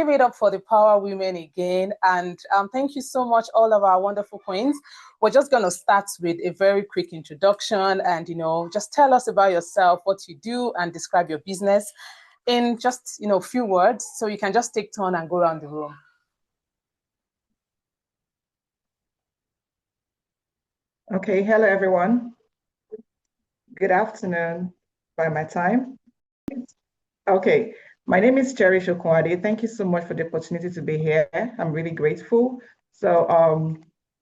give it up for the Power Women again. And thank you so much, all of our wonderful queens. We're just going to start with a very quick introduction and, just tell us about yourself, what you do, and describe your business in just, a few words. So you can just take turn and go around the room. Okay, hello everyone. Good afternoon by my time. Okay, my name is Cherish Okwade. Thank you so much for the opportunity to be here. I'm really grateful. So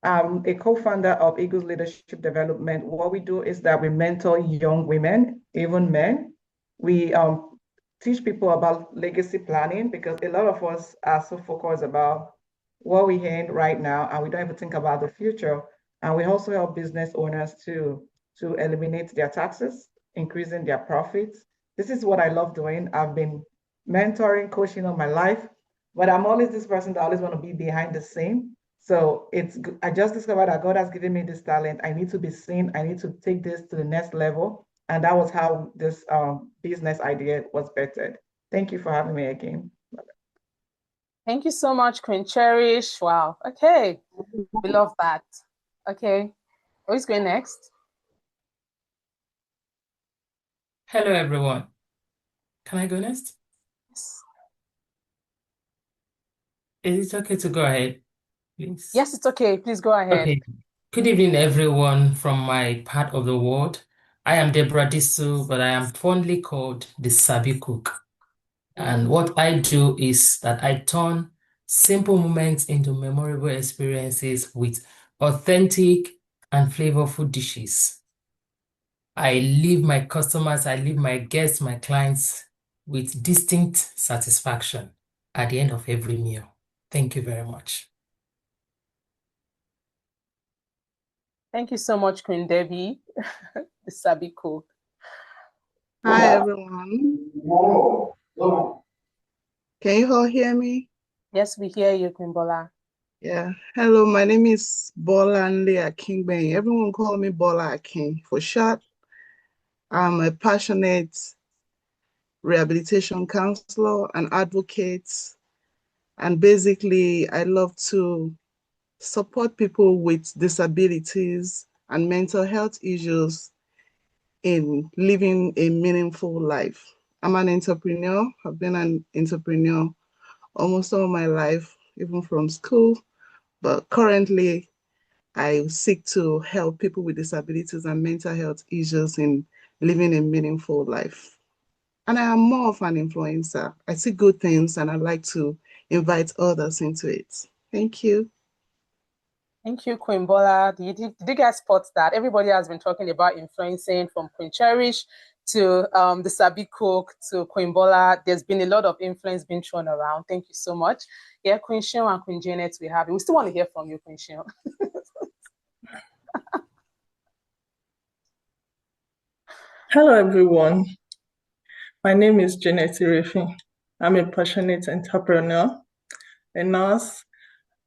I'm a co-founder of Eagles Leadership Development. What we do is that we mentor young women, even men. We teach people about legacy planning because a lot of us are so focused about what we're in right now and we don't even think about the future. And we also help business owners to eliminate their taxes, increasing their profits. This is what I love doing. I've been mentoring, coaching all my life, but I'm always this person that always want to be behind the scene. So I just discovered that God has given me this talent. I need to be seen. I need to take this to the next level. And that was how this business idea was birthed. Thank you for having me again. Thank you so much, Queen Cherish. Wow. Okay. We love that. Okay. Who's going next? Hello, everyone. Can I go next? Yes. Is it okay to go ahead, please? Yes, it's okay. Please go ahead. Okay. Good evening, everyone from my part of the world. I am Deborah Disu, but I am fondly called the Sabi Cook. And what I do is that I turn simple moments into memorable experiences with authentic and flavorful dishes. I leave my customers, I leave my guests, my clients with distinct satisfaction at the end of every meal. Thank you very much. Thank you so much, Queen Debbie, the Sabi Cook. Hi, everyone. Can you all hear me? Yes, we hear you, Queen Bola. Yeah. Hello, my name is Bolanle Akingbeng. Everyone call me Bola Akin for short. I'm a passionate rehabilitation counselor and advocate. And basically, I love to support people with disabilities and mental health issues in living a meaningful life. I'm an entrepreneur. I've been an entrepreneur almost all my life, even from school. But currently, I seek to help people with disabilities and mental health issues in living a meaningful life. And I am more of an influencer. I see good things and I like to invite others into it. Thank you. Thank you, Queen Bola. Did you guys spot that? Everybody has been talking about influencing, from Queen Cherish to the Sabi Cook to Queen Bola. There's been a lot of influence being thrown around. Thank you so much. Yeah, Queen Shion and Queen Janet, we have it. We still want to hear from you, Queen Shion. Hello, everyone. My name is Janet Irefi. I'm a passionate entrepreneur, a nurse,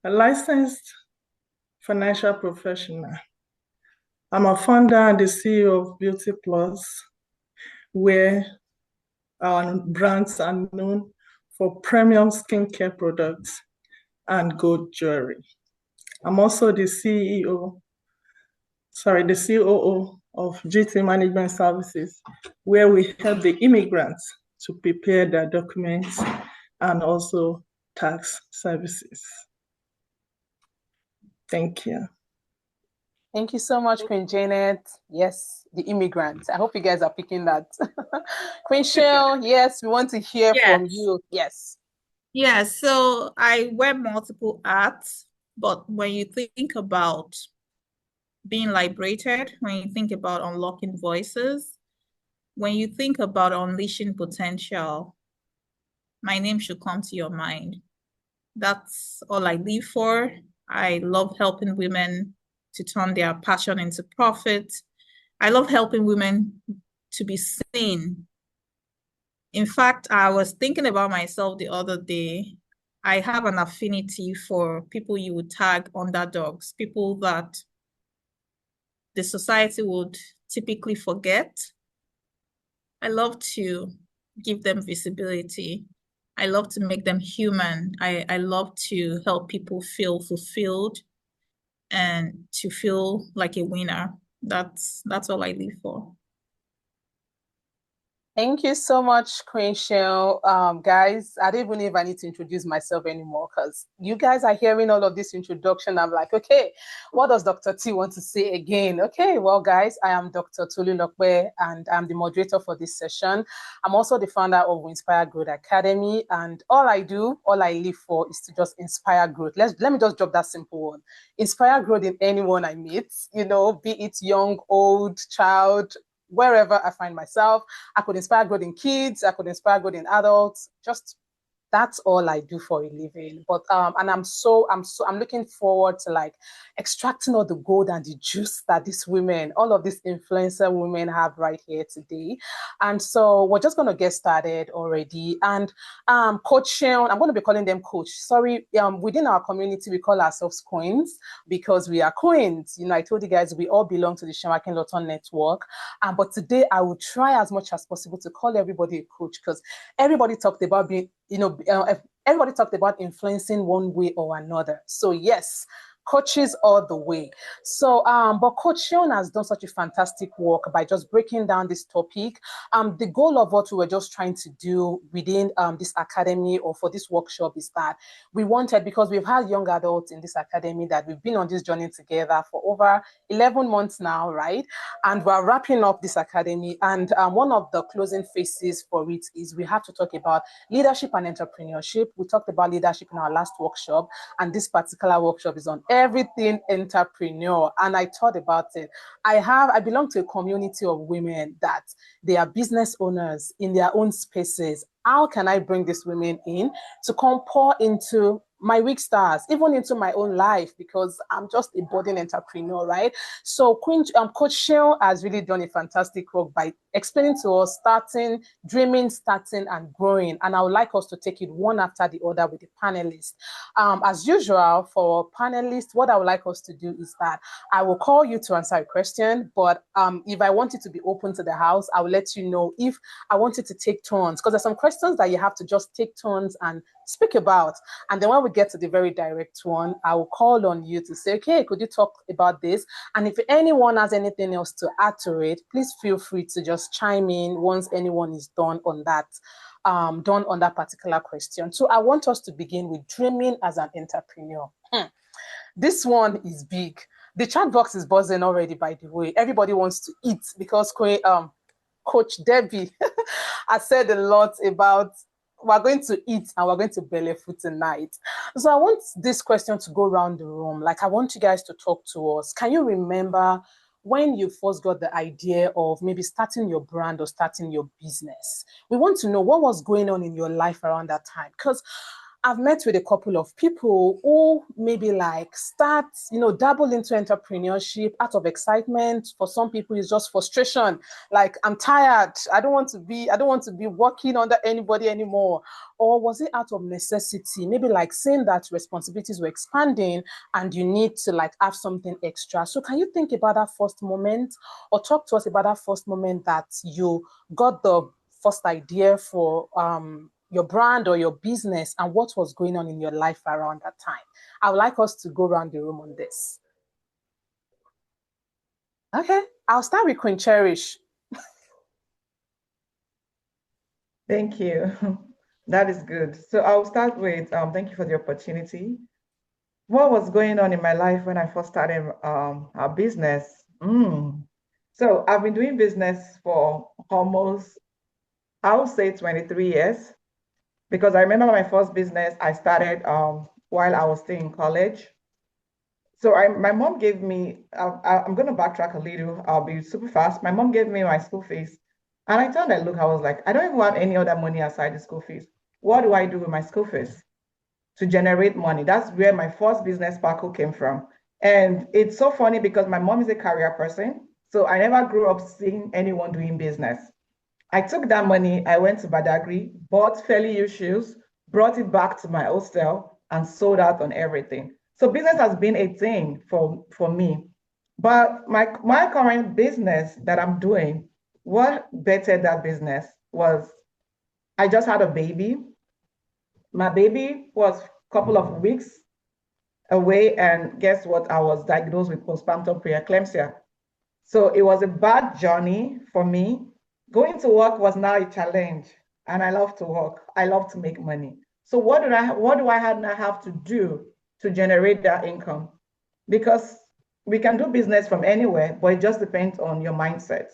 a licensed financial professional. I'm a founder and the CEO of Beauty Plus, where our brands are known for premium skincare products and gold jewelry. I'm also the COO of GT Management Services, where we help the immigrants to prepare their documents and also tax services. Thank you. Thank you so much, Queen Janet. Yes, the immigrants. I hope you guys are picking that. Queen Shion, yes, we want to hear from you. Yes. Yeah, so I wear multiple hats, but when you think about being liberated, when you think about unlocking voices, when you think about unleashing potential, my name should come to your mind. That's all I live for. I love helping women to turn their passion into profit. I love helping women to be seen. In fact, I was thinking about myself the other day. I have an affinity for people you would tag underdogs, people that the society would typically forget. I love to give them visibility. I love to make them human. I love to help people feel fulfilled and to feel like a winner. That's all I live for. Thank you so much, Queen Shell. Guys, I don't even know if I need to introduce myself anymore because you guys are hearing all of this introduction. I'm like, okay, what does Dr. T want to say again? Okay, well, guys, I am Dr. Tolu Lokwe and I'm the moderator for this session. I'm also the founder of Inspire Growth Academy, and all I live for is to just inspire growth. Let me just drop that simple one. Inspire growth in anyone I meet, be it young, old, child, wherever I find myself. I could inspire growth in kids, I could inspire growth in adults. Just that's all I do for a living. But and I'm looking forward to like extracting all the gold and the juice that all of these influencer women have right here today. And so we're just gonna get started already. And Coach Shaun, I'm gonna be calling them Coach. Sorry, within our community we call ourselves Queens because we are Queens. I told you guys we all belong to the Shaun Akinlotun network. But today I will try as much as possible to call everybody a coach because everybody talked about being everybody talked about influencing one way or another. So yes, coaches all the way. So, but Coach Shaun has done such a fantastic work by just breaking down this topic. The goal of what we were just trying to do within this academy or for this workshop is that we wanted, because we've had young adults in this academy that we've been on this journey together for over 11 months now, right? And we're wrapping up this academy. And one of the closing phases for it is we have to talk about leadership and entrepreneurship. We talked about leadership in our last workshop, and this particular workshop is on everything entrepreneur. And I thought about it. I belong to a community of women that they are business owners in their own spaces. How can I bring these women in to come pour into my weak stars, even into my own life, because I'm just a budding entrepreneur, right? So Coach Shaun has really done a fantastic work by explaining to us starting, dreaming, starting, and growing. And I would like us to take it one after the other with the panelists. As usual, for panelists, what I would like us to do is that I will call you to answer a question, but if I want it to be open to the house, I will let you know if I want it to take turns, because there's some questions that you have to just take turns and speak about. And then when we get to the very direct one, I will call on you to say, okay, could you talk about this? And if anyone has anything else to add to it, please feel free to just chime in once anyone is done on that particular question. So I want us to begin with dreaming as an entrepreneur. This one is big. The chat box is buzzing already, by the way. Everybody wants to eat because Coach Debbie has said a lot about we're going to eat and we're going to belly food tonight. So I want this question to go around the room. Like, I want you guys to talk to us. Can you remember when you first got the idea of maybe starting your brand or starting your business? We want to know what was going on in your life around that time, because I've met with a couple of people who maybe like start, dabble into entrepreneurship out of excitement. For some people, it's just frustration. Like, I'm tired. I don't want to be working under anybody anymore. Or was it out of necessity? Maybe like saying that responsibilities were expanding and you need to like have something extra. So can you think about that first moment, or talk to us about that first moment that you got the first idea for your brand or your business, and what was going on in your life around that time? I would like us to go around the room on this. Okay, I'll start with Queen Cherish. Thank you. That is good. So I'll start with thank you for the opportunity. What was going on in my life when I first started our business? So I've been doing business for almost, I would say 23 years. Because I remember my first business I started while I was still in college. So my mom gave me, I'm going to backtrack a little, I'll be super fast. My mom gave me my school fees. And I told her, look, I was like, I don't even have any other money aside the school fees. What do I do with my school fees to generate money? That's where my first business sparkle came from. And it's so funny because my mom is a career person. So I never grew up seeing anyone doing business. I took that money, I went to Badagry, bought fairly used shoes, brought it back to my hostel, and sold out on everything. So business has been a thing for me. But my current business that I'm doing, what bettered that business was I just had a baby. My baby was a couple of weeks away, and guess what? I was diagnosed with postpartum preeclampsia. So it was a bad journey for me. Going to work was now a challenge, and I love to work. I love to make money. So what do I have to do to generate that income? Because we can do business from anywhere, but it just depends on your mindset.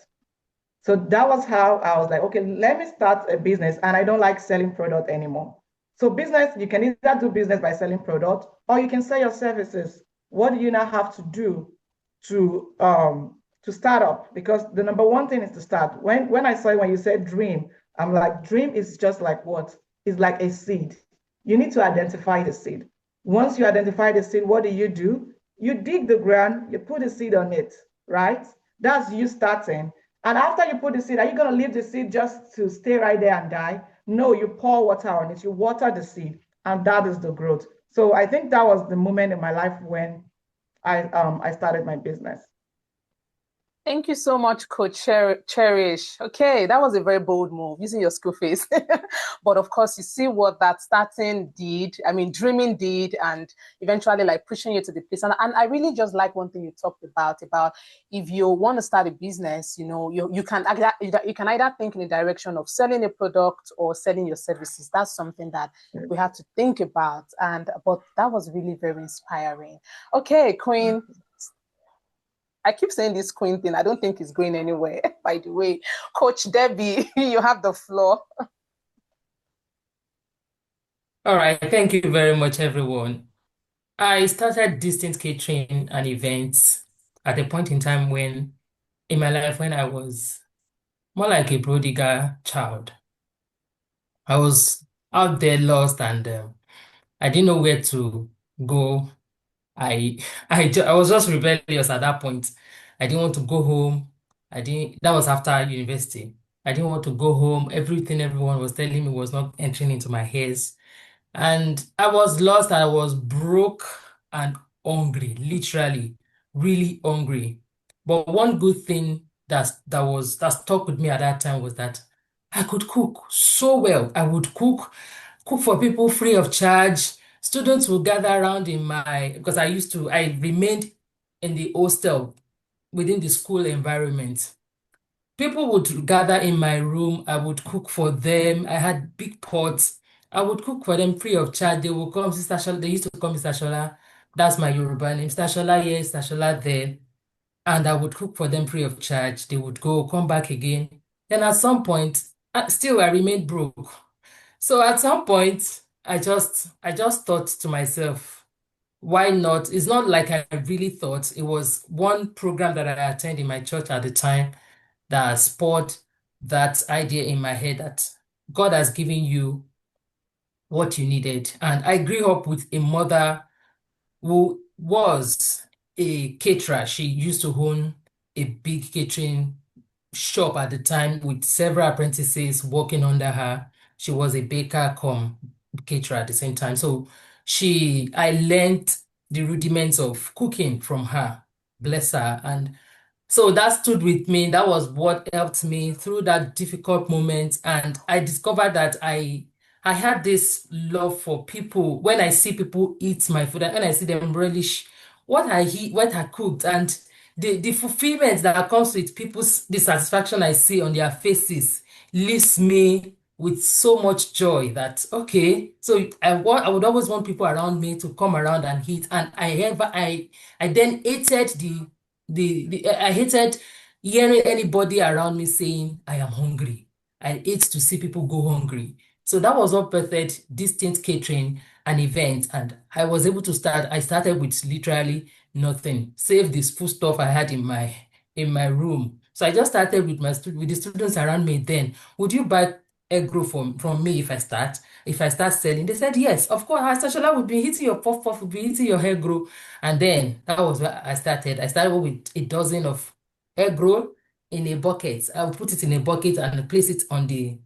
So that was how I was like, okay, let me start a business, and I don't like selling product anymore. So business, you can either do business by selling product, or you can sell your services. What do you now have to do to start up? Because the number one thing is to start. When I saw it, when you said dream, I'm like, dream is just like what? It's like a seed. You need to identify the seed. Once you identify the seed, what do? You dig the ground, you put a seed on it, right? That's you starting. And after you put the seed, are you going to leave the seed just to stay right there and die? No, you pour water on it, you water the seed, and that is the growth. So I think that was the moment in my life when I started my business. Thank you so much, Coach Cherish. Okay, that was a very bold move, using your school face. But of course, you see what that starting did, I mean, dreaming did, and eventually like pushing you to the place. And I really just like one thing you talked about if you want to start a business, you can either think in the direction of selling a product or selling your services. That's something that we have to think about. But that was really very inspiring. Okay, Queen. I keep saying this Queen thing. I don't think it's going anywhere, by the way. Coach Debbie, you have the floor. All right, thank you very much, everyone. I started Distant Catering and Events at a point in time in my life when I was more like a prodigal child. I was out there lost, and I didn't know where to go. I was just rebellious at that point. I didn't want to go home. That was after university. I didn't want to go home. Everything everyone was telling me was not entering into my heads. And I was lost. I was broke and hungry, literally, really hungry. But one good thing that stuck with me at that time was that I could cook so well. I would cook for people free of charge. Students would gather around because I remained in the hostel within the school environment. People would gather in my room. I would cook for them. I had big pots. I would cook for them free of charge. They would come, Sister Shola. They used to call me Sister Shola. That's my Yoruba name. Sister Shola here, Sister Shola there. And I would cook for them free of charge. They would go, come back again. Then at some point, still I remained broke. So at some point, I just thought to myself, why not? It's not like I really thought. It was one program that I attended in my church at the time that spurred that idea in my head that God has given you what you needed. And I grew up with a mother who was a caterer. She used to own a big catering shop at the time with several apprentices working under her. She was a baker cum caterer at the same time. So I learned the rudiments of cooking from her, bless her. And so that stood with me. That was what helped me through that difficult moment. And I discovered that I had this love for people. When I see people eat my food, and when I see them relish what I eat, what I cooked, and the fulfillment that comes with the satisfaction I see on their faces leaves me with so much joy that, okay, so I would always want people around me to come around and eat. And I then hated I hated hearing anybody around me saying, I am hungry. I hate to see people go hungry. So that was what birthed Distant Catering and Events. And I was able to I started with literally nothing, save this food stuff I had in my room. So I just started with the students around me then. Would you buy egg roll from me if I start selling? They said yes, of course. Stashola would be hitting your puff would be hitting your egg roll. And then that was where I started. I started with a dozen of egg roll in a bucket. I would put it in a bucket and place it on the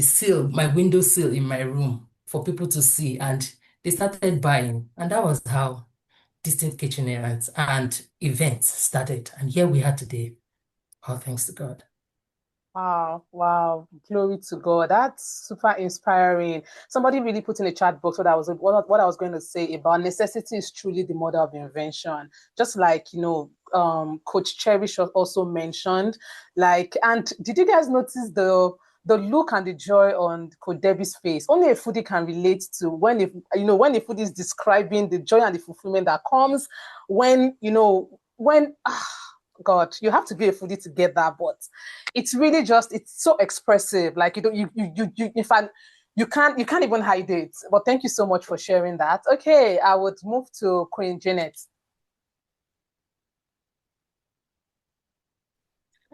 sill, my window sill in my room for people to see. And they started buying. And that was how Distant Catering and Events started. And here we are today. All thanks to God. Wow, wow, glory to God. That's super inspiring. Somebody really put in the chat box what I was going to say about necessity is truly the mother of invention. Just like, Coach Cherish also mentioned. Like, and did you guys notice the look and the joy on Coach Debbie's face? Only a foodie can relate to when when the foodie is describing the joy and the fulfillment that comes when God, you have to be a foodie to get that, but it's really it's so expressive. Like in fact, you can't even hide it. But thank you so much for sharing that. Okay, I would move to Queen Janet.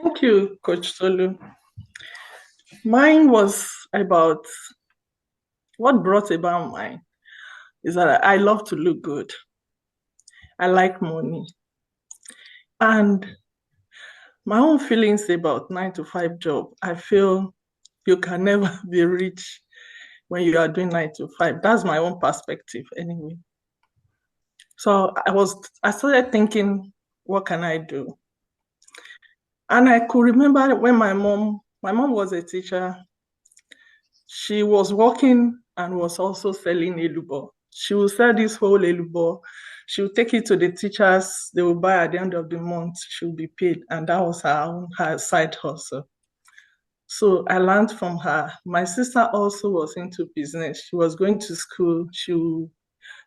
Thank you, Coach Tolu. Mine was about what brought about mine is that I love to look good. I like money. And my own feelings about 9-to-5 job, I feel you can never be rich when you are doing 9-to-5. That's my own perspective anyway. So I started thinking, what can I do? And I could remember when my mom was a teacher. She was working and was also selling elubo. She will sell this whole elubo. She will take it to the teachers. They will buy at the end of the month. She will be paid. And that was her side hustle. So I learned from her. My sister also was into business. She was going to school.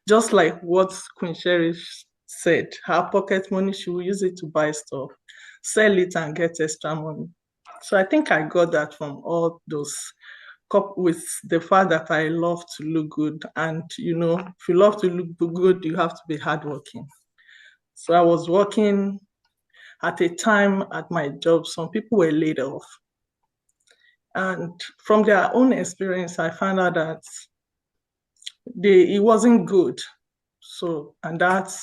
Just like what Queen Cherish said, her pocket money, she will use it to buy stuff, sell it and get extra money. So I think I got that from all those, with the fact that I love to look good. And, if you love to look good, you have to be hardworking. So I was working at a time at my job, some people were laid off. And from their own experience, I found out that it wasn't good. So, and that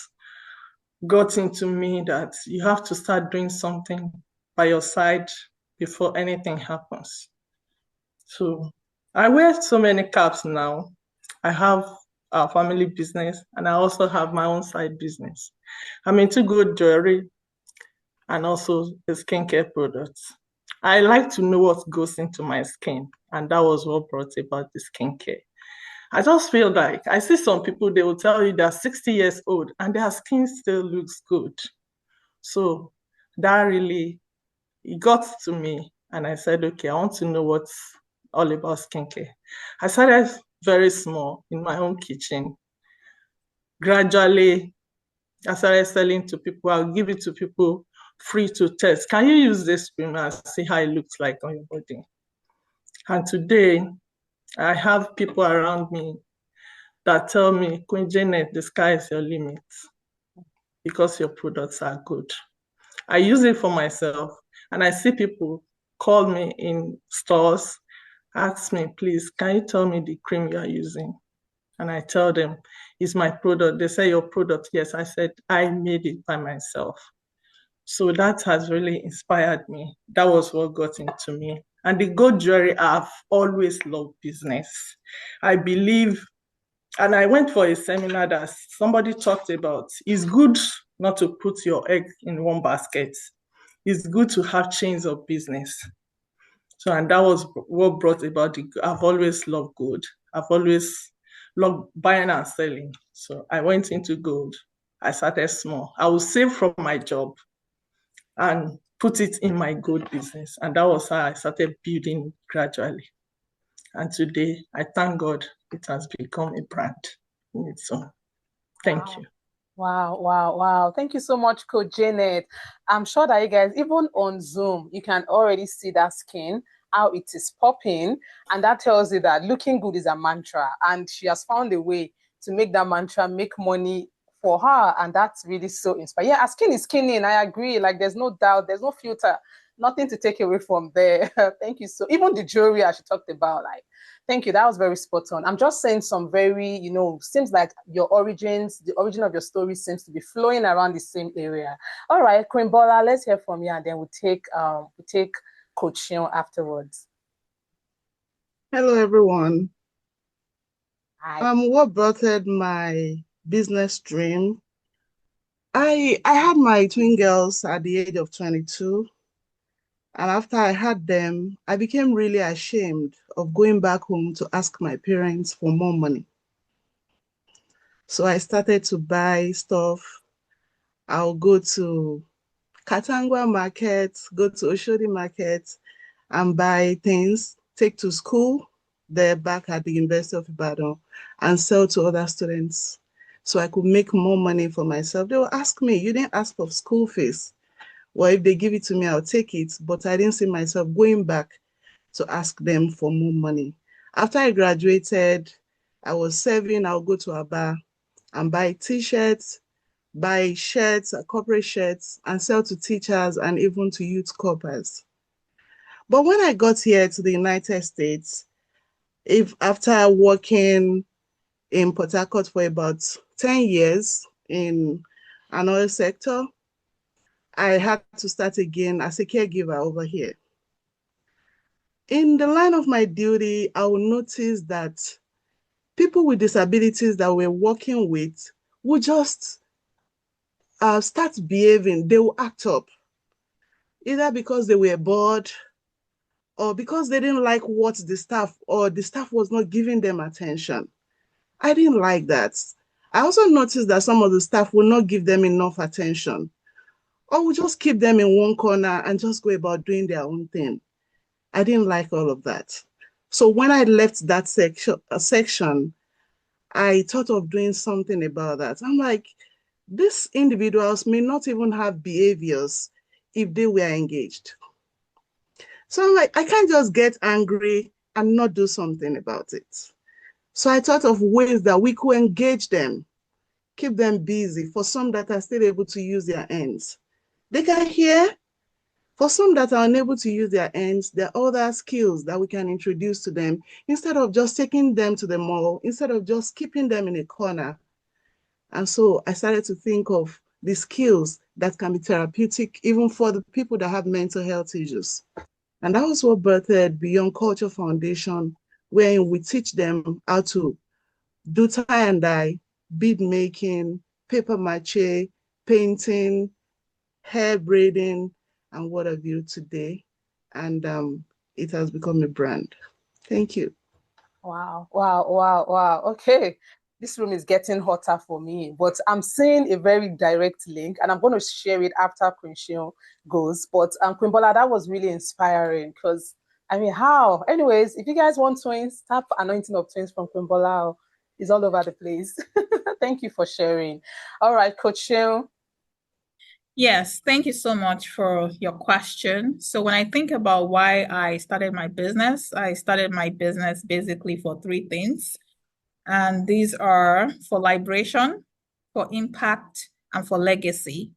got into me that you have to start doing something by your side before anything happens. So I wear so many caps now. I have a family business and I also have my own side business. I'm into good jewelry and also the skincare products. I like to know what goes into my skin, and that was what brought about the skincare. I just feel like I see some people, they will tell you they're 60 years old and their skin still looks good. So that really, it got to me and I said, okay, I want to know what's all about skincare. I started very small in my own kitchen. Gradually, I started selling to people. I'll give it to people free to test. Can you use this cream and see how it looks like on your body? And today, I have people around me that tell me, Queen Janet, the sky is your limit because your products are good. I use it for myself, and I see people call me in stores, ask me, please, can you tell me the cream you are using? And I tell them, it's my product. They say, your product? Yes. I said, I made it by myself. So that has really inspired me. That was what got into me. And the gold jewelry, I've always loved business. I believe, and I went for a seminar that somebody talked about, it's good not to put your egg in one basket. It's good to have chains of business. So, and that was what brought about I've always loved gold. I've always loved buying and selling. So I went into gold. I started small. I would save from my job and put it in my gold business. And that was how I started building gradually. And today, I thank God it has become a brand in its own. Thank you. Wow, wow, wow. Thank you so much, Coach Janet. I'm sure that you guys, even on Zoom, you can already see that skin, how it is popping. And that tells you that looking good is a mantra. And she has found a way to make that mantra make money for her. And that's really so inspiring. Yeah, her skin is skinning. I agree. Like, there's no doubt. There's no filter. Nothing to take away from there. Thank you. So even the jewelry as she talked about, like, thank you. That was very spot on. I'm just saying some very, seems like your origins, the origin of your story seems to be flowing around the same area. All right, Queen Bola, let's hear from you, and then we'll take Coach Shion afterwards. Hello, everyone. Hi. What brought my business dream? I had my twin girls at the age of 22. And after I had them, I became really ashamed of going back home to ask my parents for more money. So I started to buy stuff. I'll go to Katangwa market, go to Oshodi market and buy things, take to school there back at the University of Ibadan and sell to other students so I could make more money for myself. They will ask me, you didn't ask for school fees. Well, if they give it to me, I'll take it. But I didn't see myself going back to ask them for more money. After I graduated, I was serving, I'll go to Aba and buy t-shirts, buy shirts, corporate shirts, and sell to teachers and even to youth corpers. But when I got here to the United States, after working in Port Harcourt for about 10 years in an oil sector, I had to start again as a caregiver over here. In the line of my duty, I will notice that people with disabilities that we're working with will just start behaving, they will act up, either because they were bored or because they didn't like what the staff or the staff was not giving them attention. I didn't like that. I also noticed that some of the staff will not give them enough attention or will just keep them in one corner and just go about doing their own thing. I didn't like all of that. So when I left that section, I thought of doing something about that. I'm like, these individuals may not even have behaviors if they were engaged. So I'm like, I can't just get angry and not do something about it. So I thought of ways that we could engage them, keep them busy. For some that are still able to use their hands, they can hear. For some that are unable to use their hands, there are other skills that we can introduce to them instead of just taking them to the mall, instead of just keeping them in a corner. And so I started to think of the skills that can be therapeutic even for the people that have mental health issues. And that was what birthed Beyond Culture Foundation, wherein we teach them how to do tie and dye, bead making, paper mache, painting, hair braiding, and what have you today. And it has become a brand. Thank you. Wow, wow, wow, wow. Okay. This room is getting hotter for me, but I'm seeing a very direct link and I'm going to share it after Queen Shion goes. But Queen Bola, that was really inspiring because, I mean, how? Anyways, if you guys want twins, tap Anointing of Twins from Queen Bola. It's all over the place. Thank you for sharing. All right, Coach Shion. Yes, thank you so much for your question. So when I think about why I started my business, I started my business basically for three things. And these are for liberation, for impact, and for legacy.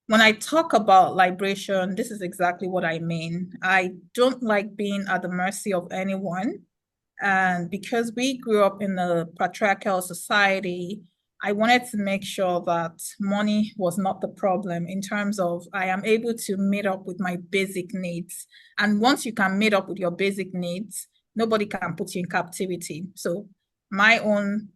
When I talk about liberation, this is exactly what I mean. I don't like being at the mercy of anyone. And because we grew up in a patriarchal society, I wanted to make sure that money was not the problem in terms of I am able to meet up with my basic needs. And once you can meet up with your basic needs, nobody can put you in captivity. So my own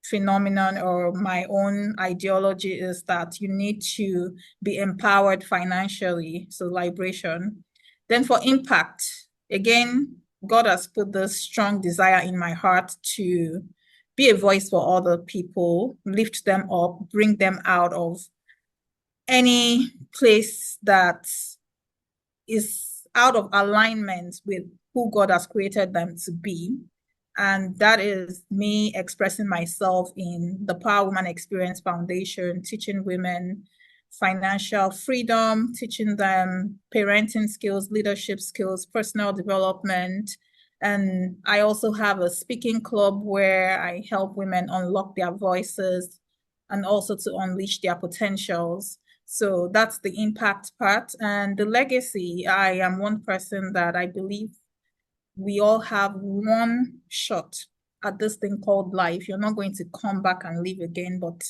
phenomenon or my own ideology is that you need to be empowered financially, so liberation. Then for impact, again, God has put this strong desire in my heart to be a voice for other people, lift them up, bring them out of any place that is out of alignment with who God has created them to be. And that is me expressing myself in the Power Woman Experience Foundation, teaching women financial freedom, teaching them parenting skills, leadership skills, personal development. And I also have a speaking club where I help women unlock their voices and also to unleash their potentials. So that's the impact part. And the legacy, I am one person that I believe we all have one shot at this thing called life. You're not going to come back and live again, but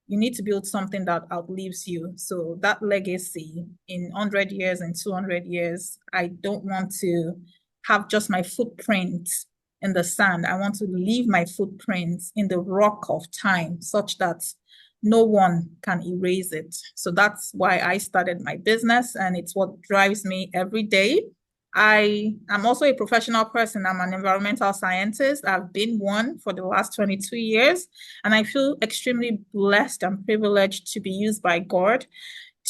you need to build something that outlives you. So that legacy in 100 years and 200 years, I don't want to have just my footprint in the sand. I want to leave my footprints in the rock of time such that no one can erase it. So that's why I started my business, and it's what drives me every day. I am also a professional person. I'm an environmental scientist. I've been one for the last 22 years, and I feel extremely blessed and privileged to be used by God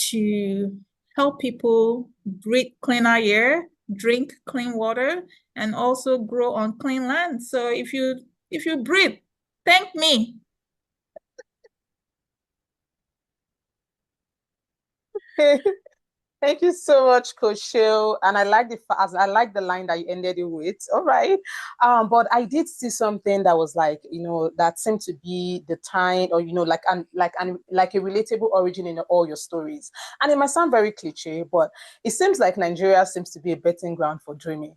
to help people breathe cleaner air, drink clean water, and also grow on clean land. So if you breathe, thank me. Thank you so much, Coach Shil. And I like the line that you ended it with. All right. But I did see something that was like, that seemed to be the time, or like a relatable origin in all your stories. And it might sound very cliche, but it seems like Nigeria seems to be a betting ground for dreaming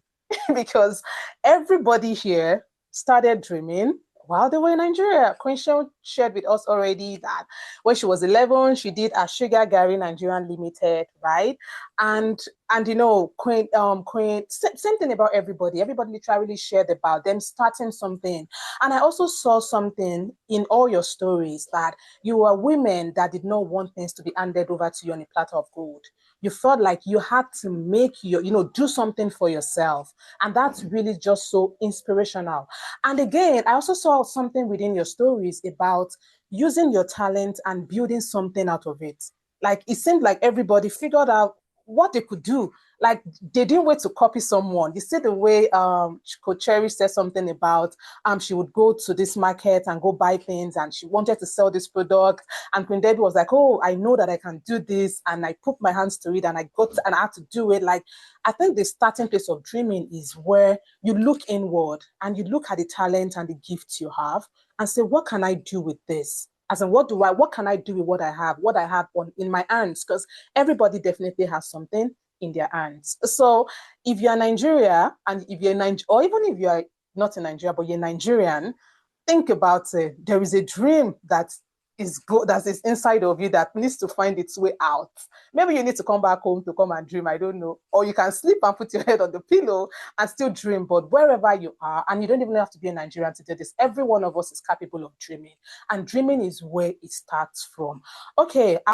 because everybody here started dreaming while they were in Nigeria. Queen Shil shared with us already that when she was 11, she did a Sugar Gari Nigerian Limited, right? And Queen, same thing about everybody. Everybody literally shared about them starting something. And I also saw something in all your stories that you were women that did not want things to be handed over to you on a platter of gold. You felt like you had to make do something for yourself. And that's really just so inspirational. And again, I also saw something within your stories about using your talent and building something out of it. Like it seemed like everybody figured out what they could do. Like they didn't wait to copy someone. You see the way Coach Cherry said something about she would go to this market and go buy things, and she wanted to sell this product. And Queen Debbie was like, "Oh, I know that I can do this," and I put my hands to it, and I had to do it. Like I think the starting place of dreaming is where you look inward and you look at the talent and the gifts you have, and say, "What can I do with this?" As in, what can I do with what I have in my hands? Because everybody definitely has something in their hands. So if you're Nigeria, and if you're or even if you're not in Nigeria, but you're Nigerian, think about it. There is a dream that is inside of you that needs to find its way out. Maybe you need to come back home to come and dream. I don't know. Or you can sleep and put your head on the pillow and still dream. But wherever you are, and you don't even have to be a Nigerian to do this, every one of us is capable of dreaming. And dreaming is where it starts from. Okay.